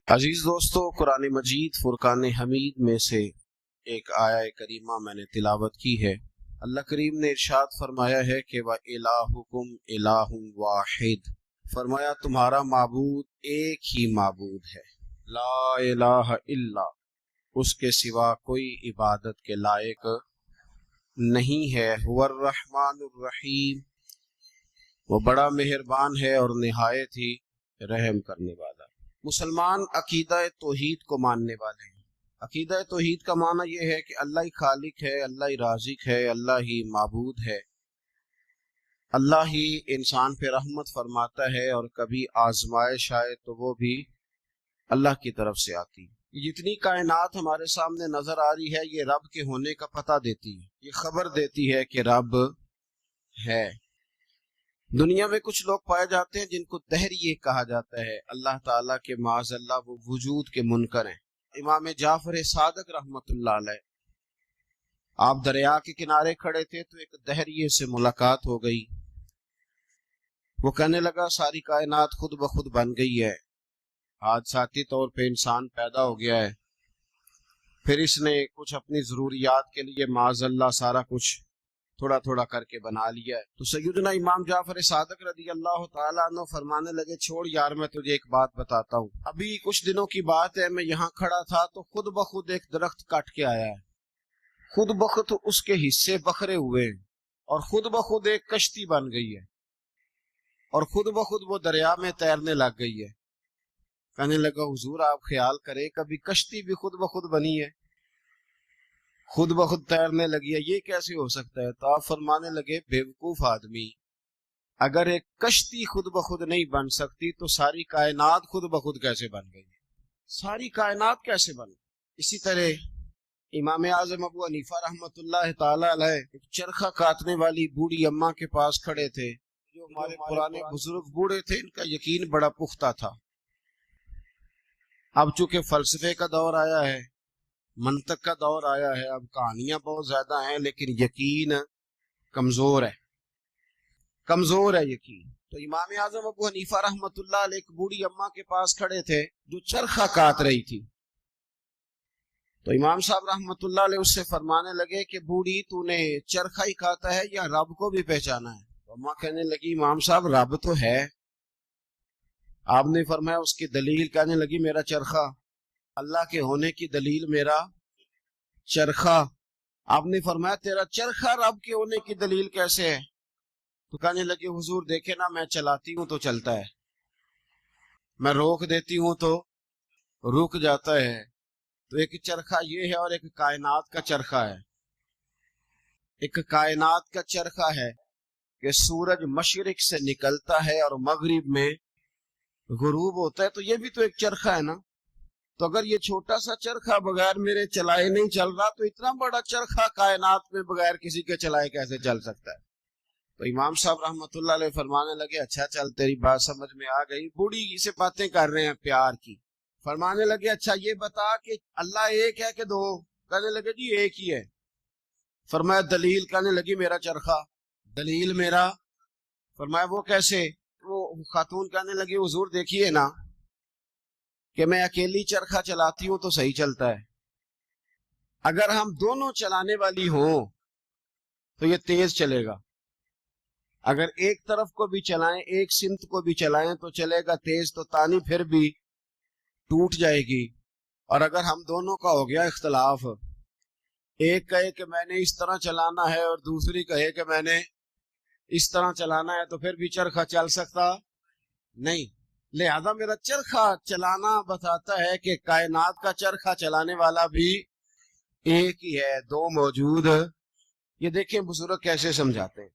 عزیز دوستو، قرآن مجید فرقان حمید میں سے ایک آیہ کریمہ میں نے تلاوت کی ہے۔ اللہ کریم نے ارشاد فرمایا ہے کہ وَإِلَٰهُكُمْ إِلَٰهٌ وَاحِدٌ، فرمایا تمہارا معبود ایک ہی معبود ہے، لا الہ الا، اس کے سوا کوئی عبادت کے لائق نہیں ہے۔ هو الرحمن الرحیم، وہ بڑا مہربان ہے اور نہایت ہی رحم کرنے والا۔ مسلمان عقیدہ توحید کو ماننے والے ہیں۔ عقیدہ توحید کا معنی یہ ہے کہ اللہ ہی خالق ہے، اللہ ہی رازق ہے، اللہ ہی معبود ہے، اللہ ہی انسان پہ رحمت فرماتا ہے، اور کبھی آزمائش آئے تو وہ بھی اللہ کی طرف سے آتی ہے۔ جتنی کائنات ہمارے سامنے نظر آ رہی ہے، یہ رب کے ہونے کا پتہ دیتی ہے، یہ خبر دیتی ہے کہ رب ہے۔ دنیا میں کچھ لوگ پائے جاتے ہیں جن کو دہریے کہا جاتا ہے، اللہ تعالیٰ کے معاذ اللہ وہ وجود کے منکر ہیں۔ امام جعفر صادق رحمت اللہ علیہ، آپ دریا کے کنارے کھڑے تھے تو ایک دہریے سے ملاقات ہو گئی۔ وہ کہنے لگا ساری کائنات خود بخود بن گئی ہے، حادثاتی طور پہ انسان پیدا ہو گیا ہے، پھر اس نے کچھ اپنی ضروریات کے لیے معاذ اللہ سارا کچھ تھوڑا تھوڑا کر کے بنا لیا ہے۔ تو سیدنا امام جعفر صادق رضی اللہ تعالیٰ عنہ فرمانے لگے، چھوڑ یار، میں تجھے ایک بات بتاتا ہوں۔ ابھی کچھ دنوں کی بات ہے، میں یہاں کھڑا تھا تو خود بخود ایک درخت کٹ کے آیا ہے، خود بخود اس کے حصے بکھرے ہوئے ہیں، اور خود بخود ایک کشتی بن گئی ہے، اور خود بخود وہ دریا میں تیرنے لگ گئی ہے۔ کہنے لگا حضور آپ خیال کریں، کبھی کشتی بھی خود بخود بنی ہے، خود بخود تیرنے لگی ہے، یہ کیسے ہو سکتا ہے؟ تو آپ فرمانے لگے بیوقوف آدمی، اگر ایک کشتی خود بخود نہیں بن سکتی تو ساری کائنات خود بخود کیسے بن گئی؟ ساری کائنات کیسے بن گئی؟ اسی طرح امام اعظم ابو حنیفہ رحمت اللہ تعالی علیہ ایک چرخہ کاٹنے والی بوڑھی اماں کے پاس کھڑے تھے۔ جو ہمارے پرانے بزرگ بوڑھے تھے، ان کا یقین بڑا پختہ تھا۔ اب چونکہ فلسفے کا دور آیا ہے، منطق کا دور آیا ہے، اب کہانیاں بہت زیادہ ہیں، لیکن یقین کمزور ہے یقین۔ تو امام اعظم ابو حنیفہ رحمت اللہ علیہ ایک بوڑھی اماں کے پاس کھڑے تھے جو چرخہ کاٹ رہی تھی۔ تو امام صاحب رحمت اللہ علیہ اس سے فرمانے لگے کہ بوڑھی، تو نے چرخہ ہی کاٹا ہے یا رب کو بھی پہچانا ہے؟ تو اماں کہنے لگی امام صاحب رب تو ہے۔ آپ نے فرمایا اس کی دلیل؟ کہنے لگی میرا چرخہ، اللہ کے ہونے کی دلیل میرا چرخہ۔ آپ نے فرمایا تیرا چرخہ رب کے ہونے کی دلیل کیسے ہے؟ تو کہنے لگے حضور دیکھے نا، میں چلاتی ہوں تو چلتا ہے، میں روک دیتی ہوں تو رک جاتا ہے۔ تو ایک چرخہ یہ ہے، اور ایک کائنات کا چرخہ ہے۔ ایک کائنات کا چرخہ ہے کہ سورج مشرق سے نکلتا ہے اور مغرب میں غروب ہوتا ہے، تو یہ بھی تو ایک چرخہ ہے نا۔ تو اگر یہ چھوٹا سا چرخہ بغیر میرے چلائے نہیں چل رہا، تو اتنا بڑا چرخہ کائنات میں بغیر کسی کے چلائے کیسے چل سکتا ہے؟ تو امام صاحب رحمت اللہ علیہ فرمانے لگے اچھا چل، تیری بات سمجھ میں آ گئی۔ بوڑھی سے باتیں کر رہے ہیں پیار کی، فرمانے لگے اچھا یہ بتا کہ اللہ ایک ہے کہ دو؟ کہنے لگے جی ایک ہی ہے۔ فرمایا دلیل؟ کہنے لگی میرا چرخہ۔ دلیل میرا؟ فرمایا وہ کیسے؟ وہ خاتون کہنے لگی حضور دیکھیے نا کہ میں اکیلی چرخہ چلاتی ہوں تو صحیح چلتا ہے، اگر ہم دونوں چلانے والی ہوں تو یہ تیز چلے گا، اگر ایک طرف کو بھی چلائیں، ایک سمت کو بھی چلائیں تو چلے گا تیز، تو تانی پھر بھی ٹوٹ جائے گی۔ اور اگر ہم دونوں کا ہو گیا اختلاف، ایک کہے کہ میں نے اس طرح چلانا ہے اور دوسری کہے کہ میں نے اس طرح چلانا ہے، تو پھر بھی چرخہ چل سکتا نہیں۔ لہذا میرا چرخہ چلانا بتاتا ہے کہ کائنات کا چرخہ چلانے والا بھی ایک ہی ہے، دو موجود۔ یہ دیکھیں بزرگ کیسے سمجھاتے ہیں۔